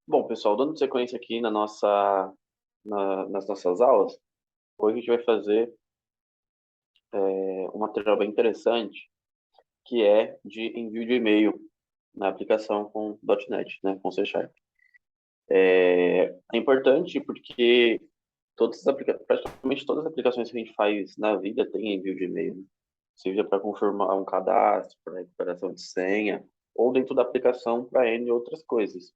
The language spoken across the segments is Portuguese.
Bom, pessoal, dando sequência aqui nas nossas aulas, hoje a gente vai fazer um material bem interessante, que é de envio de e-mail na aplicação com .NET, né, com C Sharp. É importante porque praticamente todas as aplicações que a gente faz na vida têm envio de e-mail, né? Seja para confirmar um cadastro, para recuperação de senha, ou dentro da aplicação para N outras coisas.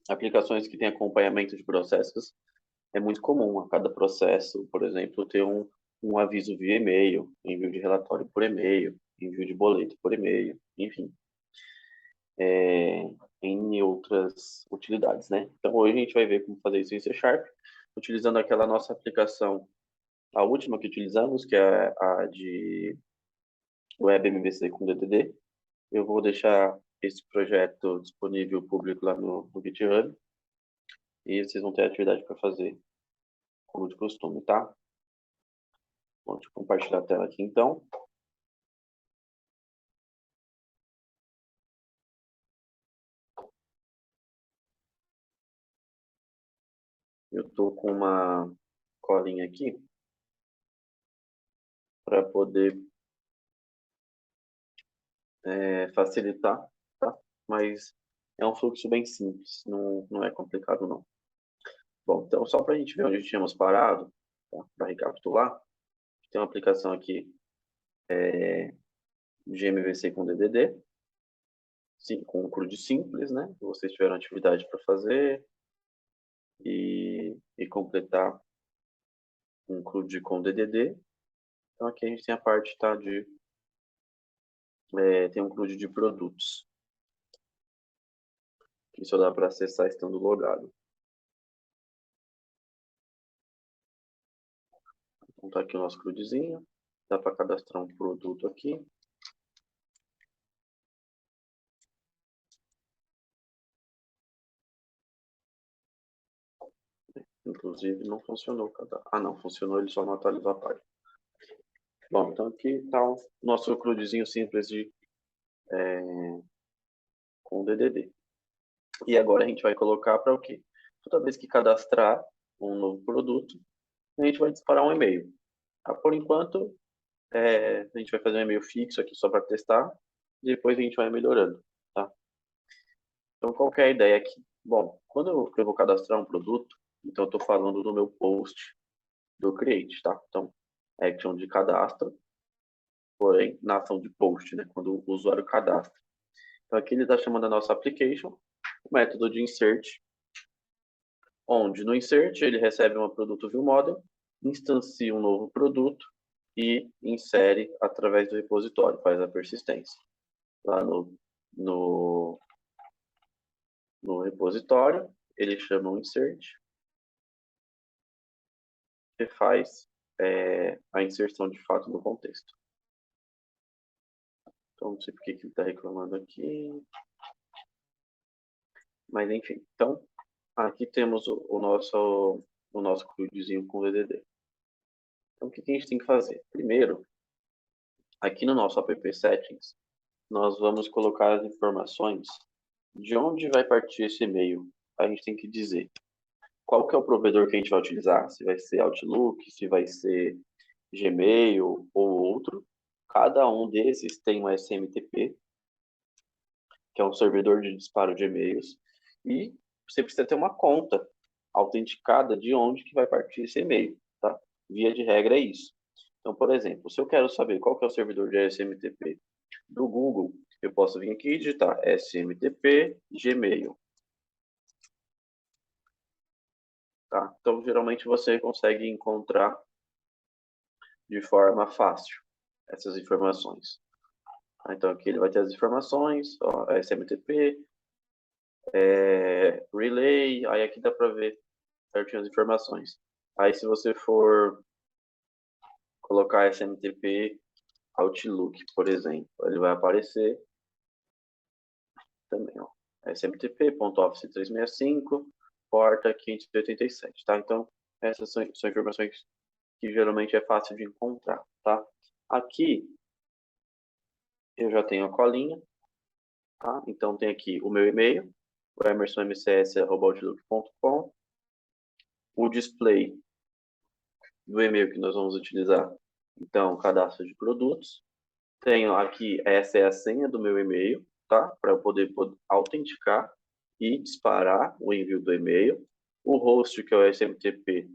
Aplicações que têm acompanhamento de processos é muito comum a cada processo, por exemplo, ter um aviso via e-mail, envio de relatório por e-mail, envio de boleto por e-mail, enfim, em outras utilidades, né? Então, hoje a gente vai ver como fazer isso em C Sharp, utilizando aquela nossa aplicação, a última que utilizamos, que é a de Web MVC com DDD. Eu vou deixar esse projeto disponível público lá no GitHub e vocês vão ter atividade para fazer, como de costume, tá? Vou compartilhar a tela aqui, então. Eu tô com uma colinha aqui para poder facilitar, tá? Mas é um fluxo bem simples, não é complicado não. Bom, então só para a gente ver onde tínhamos parado, tá? Para recapitular, tem uma aplicação aqui de MVC com DDD, sim, com um CRUD simples, né? Vocês tiveram atividade para fazer e completar um CRUD com DDD. Então aqui a gente tem a parte, tá, tem um CRUD de produtos, que só dá para acessar estando logado. Então tá aqui o nosso CRUDzinho, dá para cadastrar um produto aqui. Inclusive não funcionou cada. Ah, não, funcionou, ele só não atualizou a página. Bom, então aqui está o nosso CRUDzinho simples com DDD. E agora a gente vai colocar para o quê? Toda vez que cadastrar um novo produto, a gente vai disparar um e-mail. Tá? Por enquanto, a gente vai fazer um e-mail fixo aqui só para testar, e depois a gente vai melhorando, tá? Então, qual que é a ideia aqui? Bom, quando eu vou cadastrar um produto, então eu estou falando do meu post do Create, tá? Então, action de cadastro, porém, na ação de post, né? Quando o usuário cadastra. Então, aqui ele está chamando a nossa application, o método de insert, onde no insert ele recebe uma produto view model, instancia um novo produto e insere através do repositório, faz a persistência. Lá no, no repositório, ele chama o insert e faz a inserção de fato no contexto. Então, não sei por que ele está reclamando aqui. Mas, enfim. Então, aqui temos o nosso CRUDzinho com DDD. Então, o que a gente tem que fazer? Primeiro, aqui no nosso app settings, nós vamos colocar as informações de onde vai partir esse e-mail. A gente tem que dizer qual que é o provedor que a gente vai utilizar, se vai ser Outlook, se vai ser Gmail ou outro. Cada um desses tem um SMTP, que é um servidor de disparo de e-mails, e você precisa ter uma conta autenticada de onde que vai partir esse e-mail, tá? Via de regra é isso. Então, por exemplo, se eu quero saber qual que é o servidor de SMTP do Google, eu posso vir aqui e digitar SMTP Gmail. Tá? Então, geralmente você consegue encontrar de forma fácil essas informações. Então, aqui ele vai ter as informações, ó, SMTP, Relay, aí aqui dá para ver certinho as informações. Aí, se você for colocar SMTP Outlook, por exemplo, ele vai aparecer também, ó. smtp.office365, porta 587, tá? Então, essas são informações que geralmente é fácil de encontrar, tá? Aqui, eu já tenho a colinha, tá? Então, tem aqui o meu e-mail, o emersonmcs@outlook.com, o display do e-mail que nós vamos utilizar, então, cadastro de produtos. Tenho aqui, essa é a senha do meu e-mail, tá? Para eu poder autenticar e disparar o envio do e-mail. O host, que é o SMTP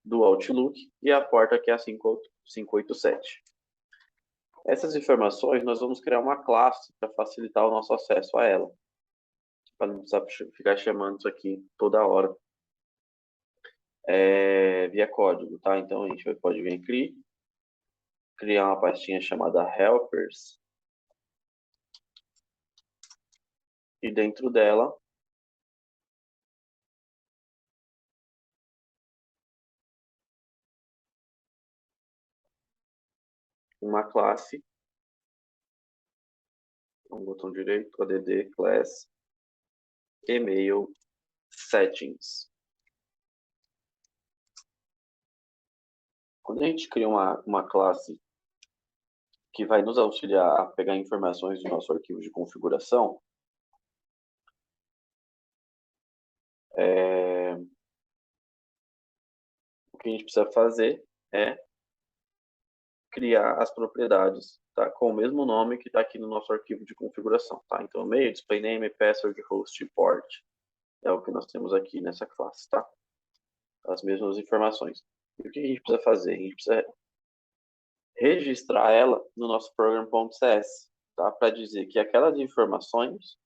do Outlook, e a porta, que é a 587. Essas informações, nós vamos criar uma classe para facilitar o nosso acesso a ela, para não precisar ficar chamando isso aqui toda hora via código, tá? Então, a gente pode vir aqui, criar uma pastinha chamada helpers, e dentro dela uma classe, um botão direito, add class, email settings. Quando a gente cria uma classe que vai nos auxiliar a pegar informações do nosso arquivo de configuração, o que a gente precisa fazer é criar as propriedades, tá? Com o mesmo nome que está aqui no nosso arquivo de configuração, tá? Então, e-mail, display name, password, host e port é o que nós temos aqui nessa classe, tá? As mesmas informações. E o que a gente precisa fazer? A gente precisa registrar ela no nosso program.cs, tá? Para dizer que aquelas informações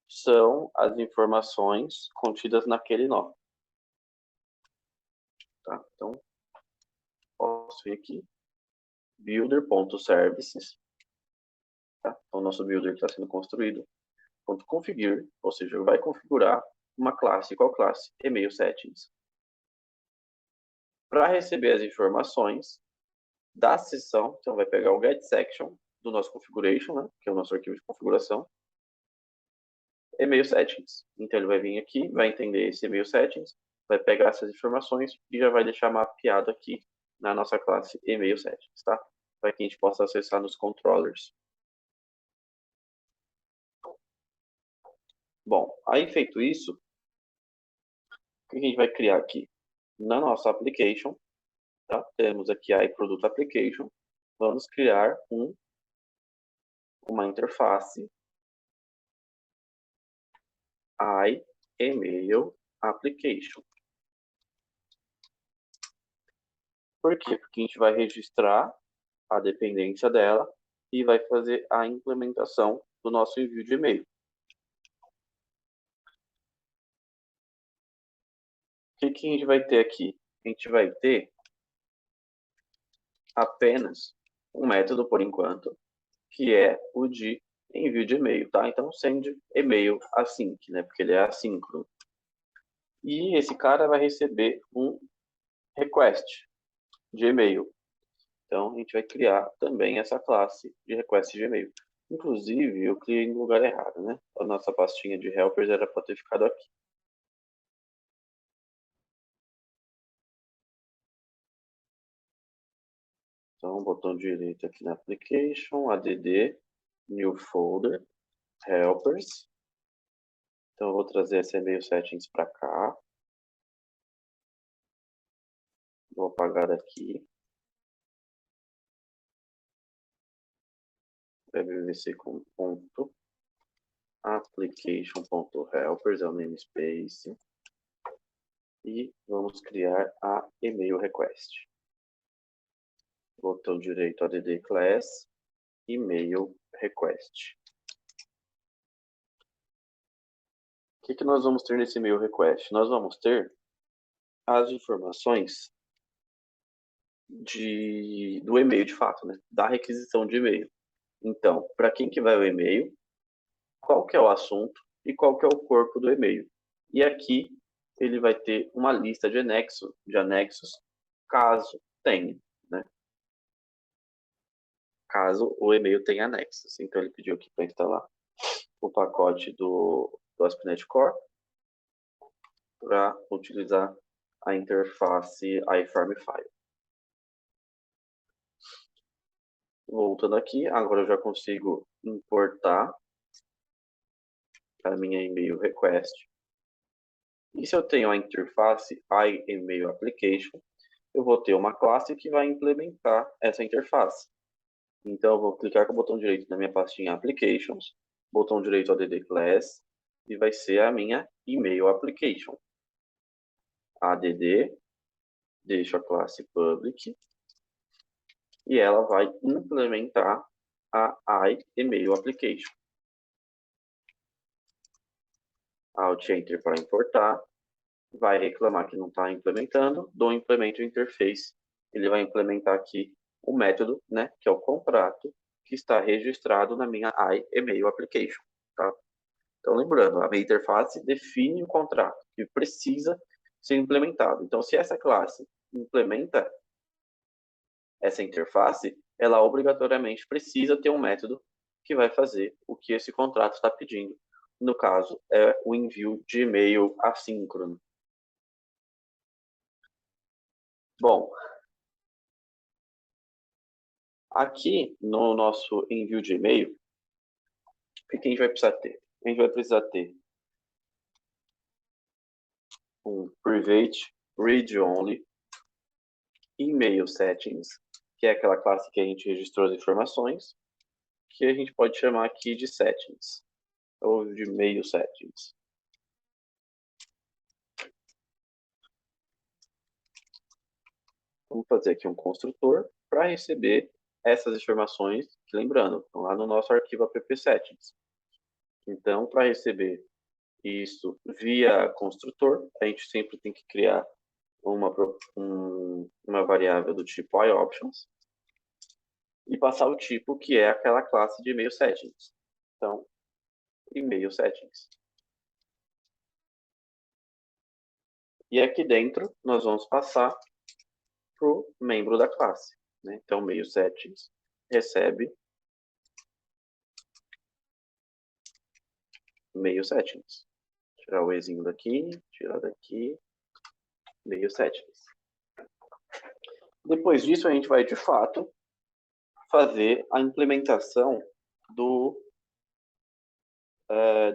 são as informações contidas naquele nó. Tá? Então, posso vir aqui, builder.services, tá? Então, o nosso builder que está sendo construído, .configure, ou seja, vai configurar uma classe. Qual classe? Email settings. Para receber as informações da seção, então vai pegar o get section do nosso configuration, né, que é o nosso arquivo de configuração, email settings. Então ele vai vir aqui, vai entender esse email settings, vai pegar essas informações e já vai deixar mapeado aqui na nossa classe email settings, tá? Para que a gente possa acessar nos controllers. Bom, aí feito isso, o que a gente vai criar aqui? Na nossa application, tá? Temos aqui a iProduct Application, vamos criar uma interface iEmail Application. Por quê? Porque a gente vai registrar a dependência dela e vai fazer a implementação do nosso envio de e-mail. O que a gente vai ter aqui? A gente vai ter apenas um método, por enquanto, que é o de envio de e-mail, tá? Então, send e-mail async, né? Porque ele é assíncrono. E esse cara vai receber um request de e-mail. Então, a gente vai criar também essa classe de request de e-mail. Inclusive, eu criei no lugar errado, né? A nossa pastinha de helpers era para ter ficado aqui. Então, botão direito aqui na application, add, new folder, helpers. Então, eu vou trazer esse e-mail settings para cá. Vou apagar daqui. wwc com ponto application.helpers é o namespace. E vamos criar a email request. Botão direito add class, email request. O que nós vamos ter nesse email request? Nós vamos ter as informações do e-mail de fato, né? Da requisição de e-mail. Então, para quem que vai o e-mail, qual que é o assunto e qual que é o corpo do e-mail. E aqui ele vai ter uma lista de anexos, caso tenha, né? Caso o e-mail tenha anexos. Então ele pediu aqui para instalar o pacote do ASP.NET Core para utilizar a interface iFormFile. Voltando aqui, agora eu já consigo importar a minha e-mail request. E se eu tenho a interface iEmailApplication, eu vou ter uma classe que vai implementar essa interface. Então, eu vou clicar com o botão direito na minha pastinha Applications, botão direito add class, e vai ser a minha email application. Add, deixo a classe public, e ela vai implementar a iEmail application. Alt Enter para importar, vai reclamar que não está implementando, dou implemento interface, ele vai implementar aqui o método, né, que é o contrato, que está registrado na minha iEmail application. Tá? Então, lembrando, a minha interface define o contrato que precisa ser implementado. Então, se essa classe implementa essa interface, ela obrigatoriamente precisa ter um método que vai fazer o que esse contrato está pedindo. No caso, é o envio de e-mail assíncrono. Bom, aqui no nosso envio de e-mail, o que a gente vai precisar ter? A gente vai precisar ter um private read only email settings, que é aquela classe que a gente registrou as informações, que a gente pode chamar aqui de settings, ou de e-mail settings. Vamos fazer aqui um construtor para receber essas informações, que, lembrando, estão lá no nosso arquivo app settings. Então, para receber isso via construtor, a gente sempre tem que criar uma variável do tipo iOptions e passar o tipo que é aquela classe de e-mail settings. Então, e-mail settings. E aqui dentro, nós vamos passar para o membro da classe. Né? Então, e-mail settings recebe e-mail settings. Tirar o ezinho daqui, tirar daqui, e-mail settings. Depois disso, a gente vai, de fato, fazer a implementação do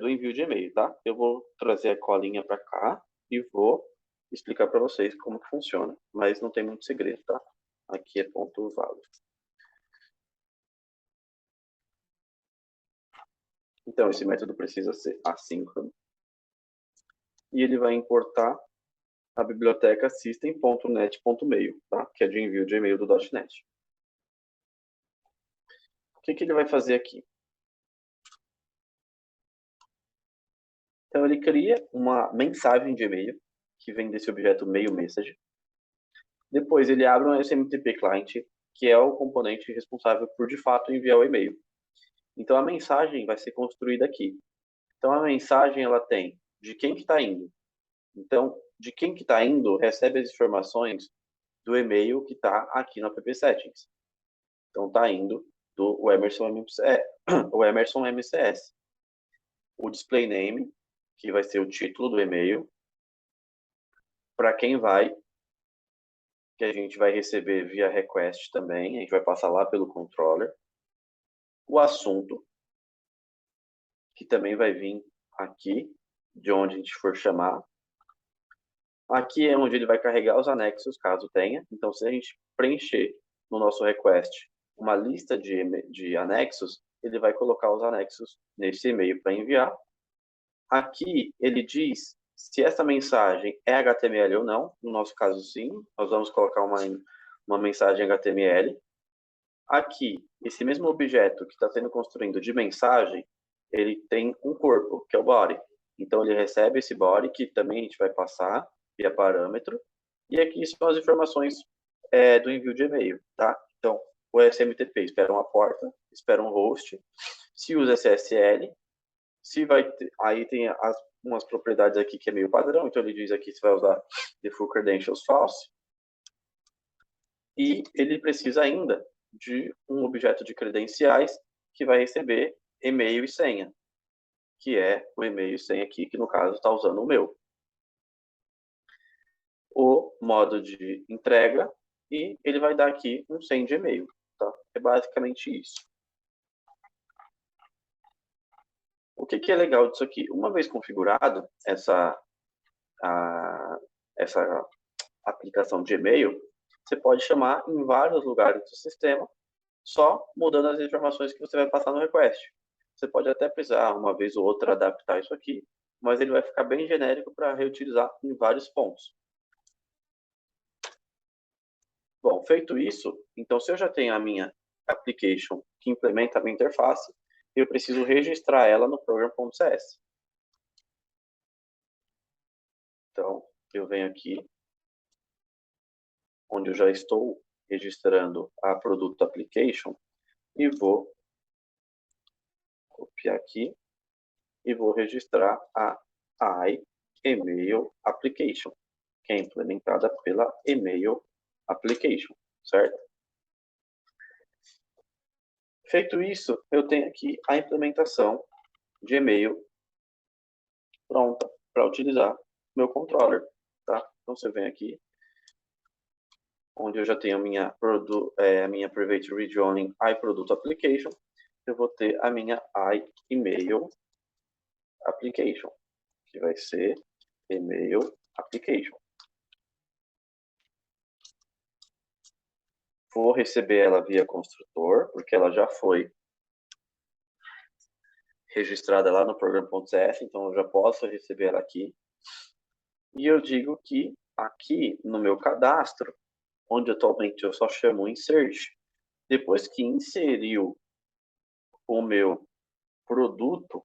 envio de e-mail, tá? Eu vou trazer a colinha para cá e vou explicar para vocês como que funciona, mas não tem muito segredo, tá? Aqui é ponto válido. Então, esse método precisa ser assíncrono e ele vai importar a biblioteca system.net.mail, tá? Que é de envio de e-mail do .NET. O que ele vai fazer aqui? Então, ele cria uma mensagem de e-mail que vem desse objeto mail message. Depois, ele abre um SMTP client, que é o componente responsável por, de fato, enviar o e-mail. Então, a mensagem vai ser construída aqui. Então, a mensagem ela tem de quem que está indo. Então, de quem que está indo, recebe as informações do e-mail que está aqui no app settings. Então, está indo do Emerson MCS. O display name, que vai ser o título do e-mail, para quem vai, que a gente vai receber via request também, a gente vai passar lá pelo controller. O assunto, que também vai vir aqui, de onde a gente for chamar. Aqui é onde ele vai carregar os anexos, caso tenha. Então, se a gente preencher no nosso request uma lista de anexos, ele vai colocar os anexos nesse e-mail para enviar. Aqui ele diz se essa mensagem é HTML ou não. No nosso caso, sim. Nós vamos colocar uma mensagem HTML. Aqui, esse mesmo objeto que está sendo construído de mensagem, ele tem um corpo, que é o body. Então, ele recebe esse body, que também a gente vai passar via parâmetro. E aqui são as informações do envio de e-mail, tá? Então, o SMTP espera uma porta, espera um host, se usa SSL, se vai ter, aí tem umas propriedades aqui que é meio padrão, então ele diz aqui se vai usar default credentials false, e ele precisa ainda de um objeto de credenciais que vai receber e-mail e senha, que é o e-mail e senha aqui, que no caso está usando o meu. O modo de entrega e ele vai dar aqui um send e-mail. Tá? É basicamente isso. que é legal disso aqui? Uma vez configurado a- essa aplicação de e-mail, você pode chamar em vários lugares do sistema, só mudando as informações que você vai passar no request. Você pode até precisar, uma vez ou outra, adaptar isso aqui, mas ele vai ficar bem genérico para reutilizar em vários pontos. Bom, feito isso, então se eu já tenho a minha application que implementa a minha interface, eu preciso registrar ela no program.cs. Então, eu venho aqui, onde eu já estou registrando a produto application, e vou copiar aqui e vou registrar a email application, que é implementada pela email application, certo? Feito isso, eu tenho aqui a implementação de e-mail pronta para utilizar meu controller, tá? Então você vem aqui, onde eu já tenho a minha Private Read Only iProduct Application, eu vou ter a minha iEmail Application, que vai ser Email Application. Vou receber ela via construtor, porque ela já foi registrada lá no program.cs, então eu já posso receber ela aqui. E eu digo que aqui no meu cadastro, onde atualmente eu só chamo insert, depois que inseriu o meu produto,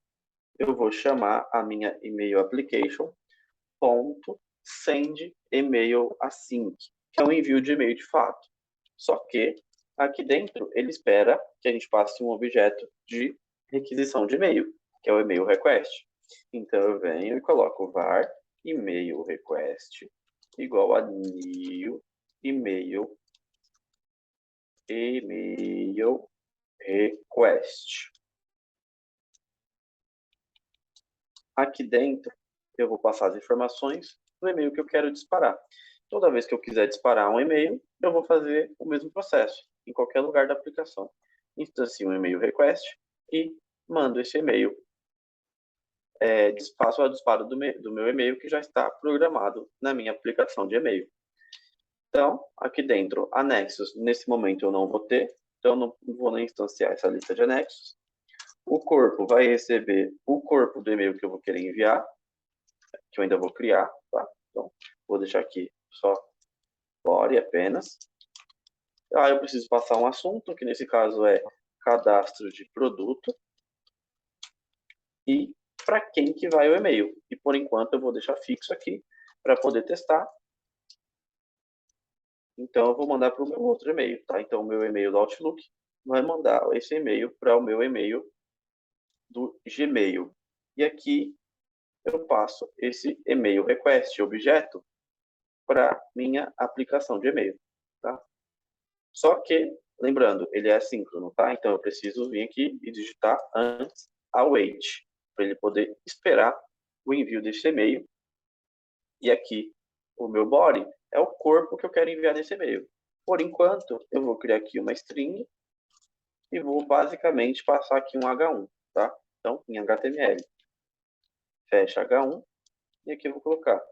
eu vou chamar a minha email application ponto send email async, que é um envio de e-mail de fato. Só que aqui dentro ele espera que a gente passe um objeto de requisição de e-mail, que é o e-mail request. Então eu venho e coloco var email request igual a new email request. Aqui dentro eu vou passar as informações do e-mail que eu quero disparar. Toda vez que eu quiser disparar um e-mail, eu vou fazer o mesmo processo em qualquer lugar da aplicação. Instancio um e-mail request e mando esse e-mail. Faço o disparo do meu e-mail que já está programado na minha aplicação de e-mail. Então, aqui dentro, anexos, nesse momento eu não vou ter, então eu não vou nem instanciar essa lista de anexos. O corpo vai receber o corpo do e-mail que eu vou querer enviar, que eu ainda vou criar, tá? Então, vou deixar aqui só body apenas. Eu preciso passar um assunto, que nesse caso é cadastro de produto, e para quem que vai o e-mail. E por enquanto eu vou deixar fixo aqui para poder testar. Então eu vou mandar para o meu outro e-mail, tá? Então o meu e-mail do Outlook vai mandar esse e-mail para o meu e-mail do Gmail. E aqui eu passo esse e-mail request objeto para minha aplicação de e-mail, tá? Só que, lembrando, ele é assíncrono, tá? Então eu preciso vir aqui e digitar antes await, para ele poder esperar o envio desse e-mail. E aqui, o meu body é o corpo que eu quero enviar nesse e-mail. Por enquanto, eu vou criar aqui uma string e vou basicamente passar aqui um H1, tá? Então, em HTML, fecha H1 e aqui eu vou colocar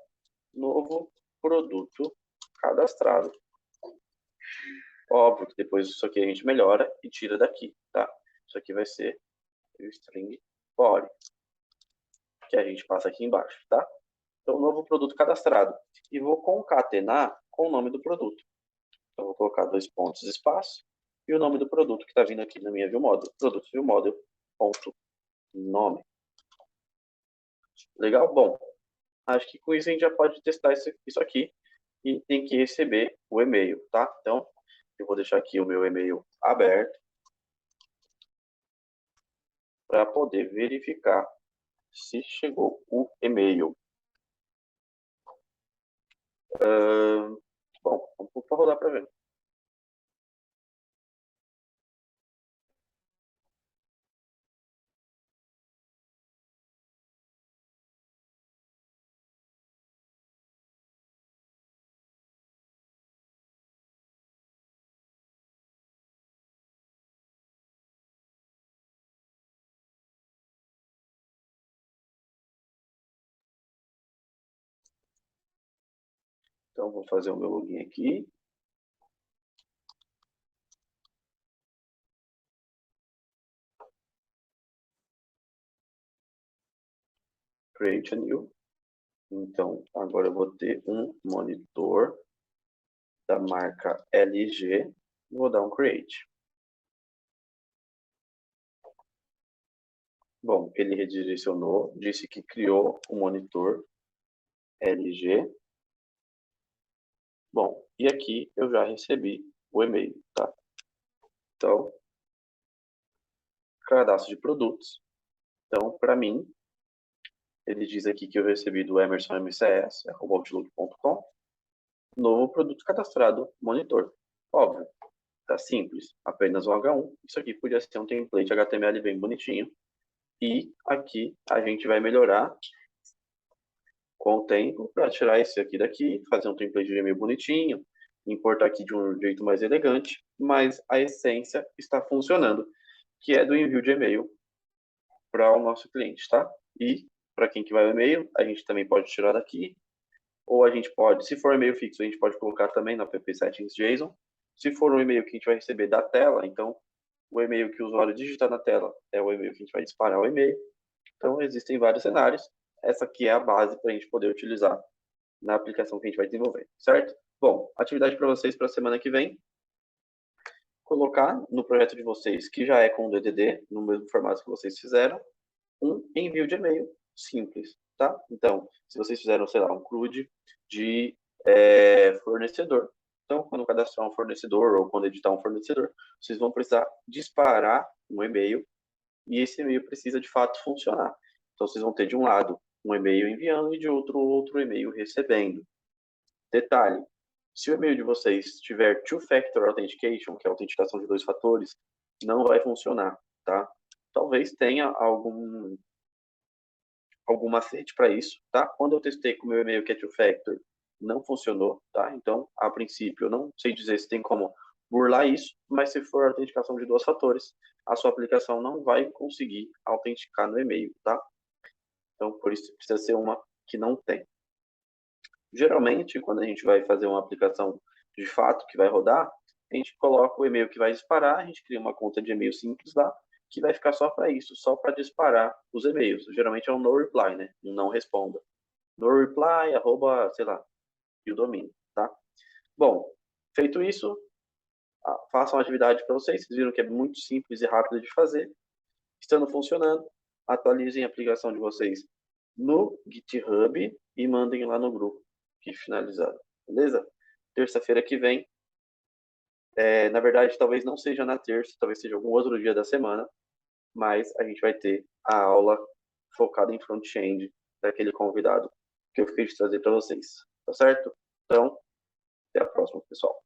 novo produto cadastrado. Óbvio que depois isso aqui a gente melhora e tira daqui, tá? Isso aqui vai ser o string body, que a gente passa aqui embaixo, tá? Então, novo produto cadastrado. E vou concatenar com o nome do produto. Então, vou colocar dois pontos, espaço, e o nome do produto que está vindo aqui na minha viewModel. Produto viewModel, ponto, nome. Legal? Bom, acho que com isso a gente já pode testar isso aqui e tem que receber o e-mail, tá? Então, eu vou deixar aqui o meu e-mail aberto para poder verificar se chegou o e-mail. Bom, vamos rodar para ver. Então, vou fazer o meu login aqui. Create a new. Então, agora eu vou ter um monitor da marca LG. Vou dar um create. Bom, ele redirecionou, disse que criou o monitor LG. Bom, e aqui eu já recebi o e-mail, tá? Então, cadastro de produtos. Então, para mim, ele diz aqui que eu recebi do emersonmcs@outlook.com, novo produto cadastrado, monitor. Óbvio, tá simples, apenas um H1. Isso aqui podia ser um template HTML bem bonitinho. E aqui a gente vai melhorar com o tempo para tirar esse aqui daqui, fazer um template de e-mail bonitinho, importar aqui de um jeito mais elegante, mas a essência está funcionando, que é do envio de e-mail para o nosso cliente, tá? E para quem que vai o e-mail, a gente também pode tirar daqui, ou a gente pode, se for e-mail fixo, a gente pode colocar também na app settings JSON. Se for um e-mail que a gente vai receber da tela, então o e-mail que o usuário digitar na tela é o e-mail que a gente vai disparar o e-mail. Então existem vários cenários. Essa aqui é a base para a gente poder utilizar na aplicação que a gente vai desenvolver, certo? Bom, atividade para vocês para a semana que vem. Colocar no projeto de vocês, que já é com o DDD, no mesmo formato que vocês fizeram, um envio de e-mail simples, tá? Então, se vocês fizeram, sei lá, um CRUD de fornecedor, então, quando cadastrar um fornecedor ou quando editar um fornecedor, vocês vão precisar disparar um e-mail e esse e-mail precisa, de fato, funcionar. Então, vocês vão ter, de um lado, um e-mail enviando e de outro e-mail recebendo. Detalhe, se o e-mail de vocês tiver Two-Factor Authentication, que é a autenticação de dois fatores, não vai funcionar, tá? Talvez tenha algum macete para isso, tá? Quando eu testei com o meu e-mail que é Two-Factor, não funcionou, tá? Então, a princípio, eu não sei dizer se tem como burlar isso, mas se for autenticação de dois fatores, a sua aplicação não vai conseguir autenticar no e-mail, tá? Então, por isso precisa ser uma que não tem. Geralmente, quando a gente vai fazer uma aplicação de fato que vai rodar, a gente coloca o e-mail que vai disparar, a gente cria uma conta de e-mail simples lá, que vai ficar só para isso, só para disparar os e-mails. Geralmente é um no reply, né? Um não responda. No reply, arroba, sei lá, e o domínio, tá? Bom, feito isso, façam a atividade para vocês. Vocês viram que é muito simples e rápido de fazer. Estando funcionando, atualizem a aplicação de vocês no GitHub e mandem lá no grupo que finalizado, beleza? Terça-feira que vem, na verdade, talvez não seja na terça, talvez seja algum outro dia da semana, mas a gente vai ter a aula focada em front-end daquele convidado que eu fiquei de trazer para vocês, tá certo? Então, até a próxima, pessoal.